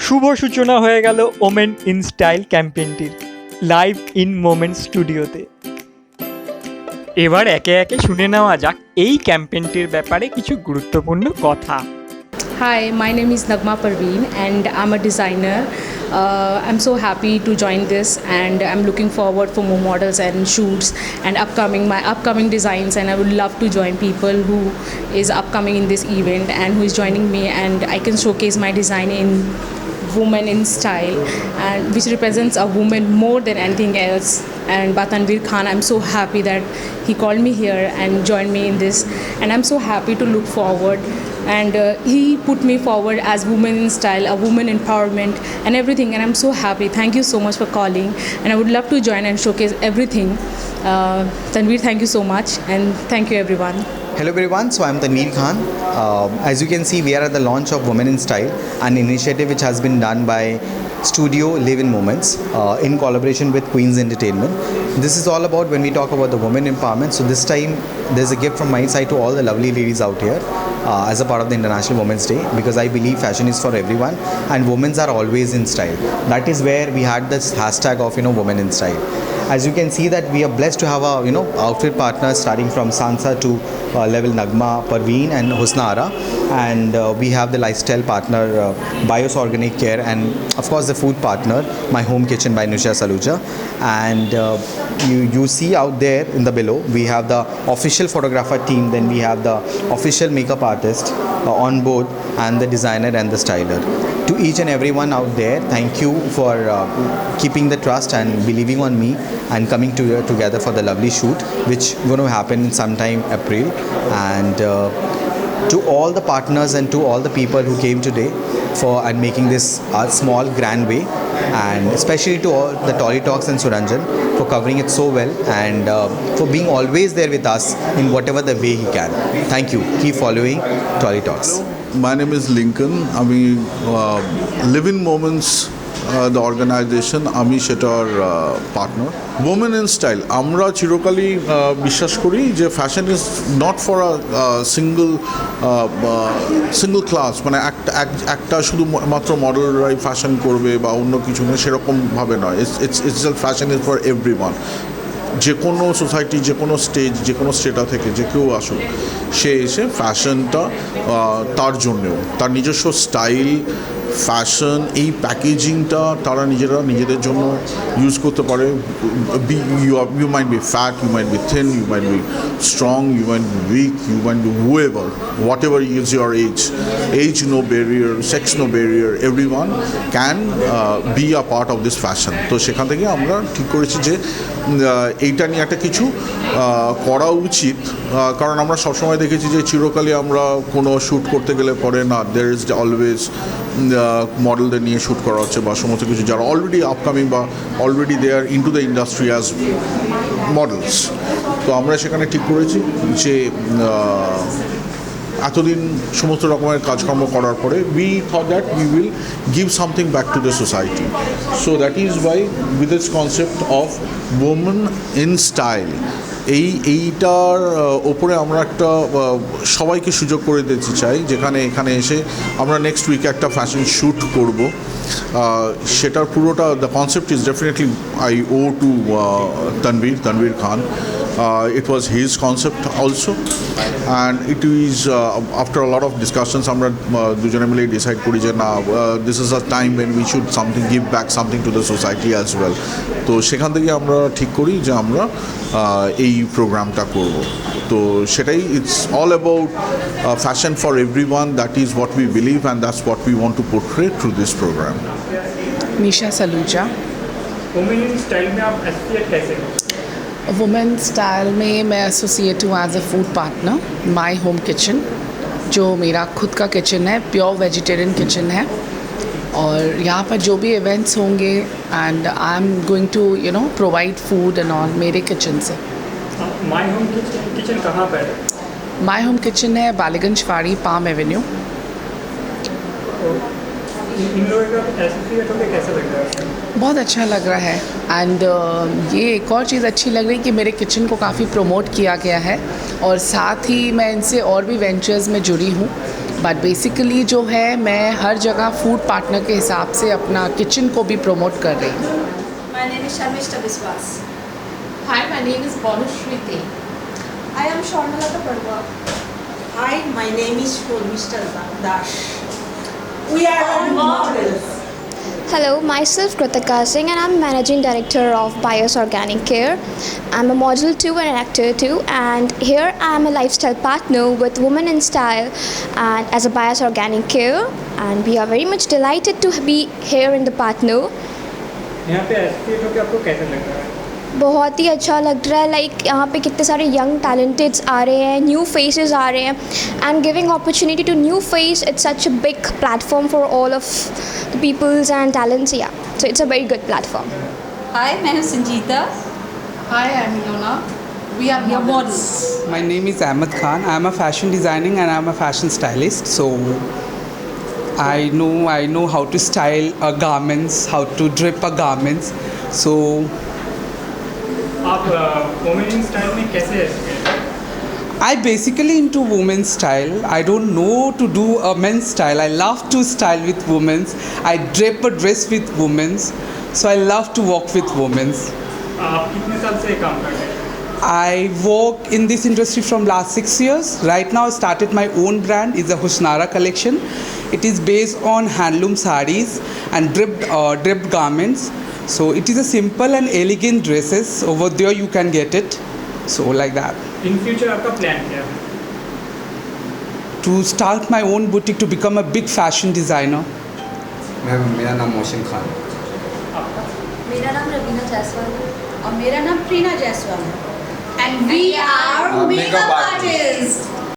শুভ সূচনা হয়ে গেল ওমেন ইন স্টাইল ক্যাম্পেইনটির লাইভ ইন মোমেন্ট স্টুডিওতে। এবার একে একে শুনে নেওয়া যাক এই ক্যাম্পেইনটির ব্যাপারে কিছু গুরুত্বপূর্ণ কথা। Hi, my name is Nagma Parveen and I'm a designer. I'm so happy to join this and I'm looking forward for more models and shoots and my upcoming designs, and I would love to join people who is upcoming in this event and who is joining me, and I can showcase my design in woman in style, and which represents a woman more than anything else. And Tanveer Khan, I'm so happy that he called me here and joined me in this, and I'm so happy to look forward. And he put me forward as woman in style, a woman empowerment and everything, and I'm so happy. Thank you so much for calling, and I would love to join and showcase everything. Tanveer, thank you so much, and thank you everyone. Hello everyone, so I'm Tanveer Khan. As you can see, we are at the launch of Women in Style, an initiative which has been done by Studio Live in Moments in collaboration with Queen's Entertainment. This is all about when we talk about the women empowerment. So this time there's a gift from my side to all the lovely ladies out here as a part of the International Women's Day, because I believe fashion is for everyone and women are always in style. That is where we had this hashtag of women in style. As you can see that we are blessed to have a outfit partners starting from Sansa to level Nagma Parveen and Husna Ara, and we have the lifestyle partner Bios Organic Care, and of course the food partner My Home Kitchen by Nisha Saluja. And you see out there in the below we have the official photographer team, then we have the official makeup artist on board, and the designer and the styler. To each and everyone out there, thank you for keeping the trust and believing on me and coming together for the lovely shoot which going to happen in sometime April. And to all the partners and to all the people who came today and making this a small grand way, and especially to all the Tolly Talks and Suranjan for covering it so well, and for being always there with us in whatever the way he can. Thank you. Keep following Tolly Talks. My name is Lincoln. আমি Live in Moments the organization, আমি সেটার partner. Women in style আমরা চিরকালই বিশ্বাস করি যে fashion is not for a single class, মানে একটা শুধু মাত্র মডেলরাই ফ্যাশন করবে বা অন্য কিছু না, সেরকমভাবে নয়। It's fashion is for everyone. যে কোনো সোসাইটি, যে কোনো স্টেজ, যে কোনো স্টেটা থেকে যে কেউ আসুক, সে এসে ফ্যাশনটা তার জন্যেও, তার নিজস্ব স্টাইল, ফ্যাশন, এই প্যাকেজিংটা তারা নিজেদের জন্য ইউজ করতে পারে। You might be fat, you might be thin, you might be strong, you might be weak, you might be whoever, whatever is your age no barrier, sex no barrier, everyone can be a part of this fashion. তো সেখান থেকে আমরা ঠিক করেছি যে এইটা নিয়ে একটা কিছু করা উচিত, কারণ আমরা সবসময় দেখেছি যে চিরকালই আমরা কোনো শ্যুট করতে গেলে পরে না, দের ইজ অলওয়েজ মডেলদের নিয়ে শ্যুট করা হচ্ছে বা সমস্ত কিছু যারা অলরেডি আপকামিং বা already they are into the industry as models. তো আমরা সেখানে ঠিক করেছি যে এতদিন সমস্ত রকমের কাজকর্ম করার পরে we thought that we will give something back to the society. So that is Y with this concept of women in style, এইটার ওপরে আমরা একটা সবাইকে সুযোগ করে দিতে চাই, যেখানে এখানে এসে আমরা নেক্সট উইকে একটা ফ্যাশন শ্যুট করব। সেটার পুরোটা the concept is definitely I owe to Tanveer Khan. It was his concept also, and it is after a lot of discussions আমরা দুজনে মিলে ডিসাইড করি যে না, this is a time when we should give back something to the society as well. তো সেখান থেকে আমরা ঠিক করি যে আমরা এই প্রোগ্রামটা করব। তো সেটাই, it's all about fashion for everyone, that is what we believe and that's what we want to portray through this program. Nisha Saluja. Women in Style में आप एसोसिएट कैसे हो? वुमेन स्टाइल में मैं एसोसिएट हूँ as a food partner my home kitchen, जो मेरा खुद का किचन है, प्योर वेजिटेरियन किचन है, और यहाँ पर जो भी इवेंट्स होंगे and I am going to provide food and all मेरे किचन से। माय होम किचन कहाँ पर है? माय होम किचन है बालीगंज फाड़ी, पाम एवेन्यू। इन लोगों का एसोसिएट होकर कैसा लग रहा है? बहुत अच्छा लग रहा है, एंड ये एक और चीज़ अच्छी लग रही है कि मेरे किचन को काफ़ी प्रमोट किया गया है, और साथ ही मैं इनसे और भी वेंचर्स में जुड़ी हूँ बट बेसिकली जो है मैं हर जगह फूड पार्टनर के हिसाब से अपना किचन को भी प्रमोट कर रही हूँ. My name is Sharmishta Biswas. Hi, my name is Bonushree Dey. I am Sharmalata Parwa. Hi, my name is Mr. Dash. We are all models. Hello, myself Kritika Singh and I'm Managing Director of Bios Organic Care. I'm a model too and an actor too, and here I'm a lifestyle partner with Women in Style and as a Bios Organic Care, and we are very much delighted to be here in the partner. यहाँ पे associate होकर आपको कैसा लग रहा है? बहुत ही अच्छा लग रहा है. लाइक यहाँ पे कितने सारे यंग टैलेंटेड्स आ रहे हैं, न्यू फेसेस आ रहे हैं, and giving opportunity to new face, it's such a big platform for all of the peoples and talents. Yeah so it's a very good platform. Hi, मैं हूँ Sanjeeta. Hi, I'm Ilona. We are We are models. My name is Ahmed Khan. I'm a fashion designer and I'm a fashion stylist. So I know how to style garments, how to drip garments. So आप women in Style में कैसे हैं? I basically into women's style. I don't know to do a men's style. I love to style with women's. I drape a dress with women's. So I love to work with women's. आप कितने साल से काम कर रहे हैं? I work in this industry from last 6 years. Right now I started my own brand. It's a Husnara collection. It is based on handloom sarees and dripped garments. So it is a simple and elegant dresses. Over there you can get it. So like that. In future आपका plan क्या है? To start my own boutique to become a big fashion designer. मेरा नाम मोहसिन खान. मेरा नाम रवीना जायसवाल है. और मेरा नाम प्रीना जायसवाल है. And we are makeup artists.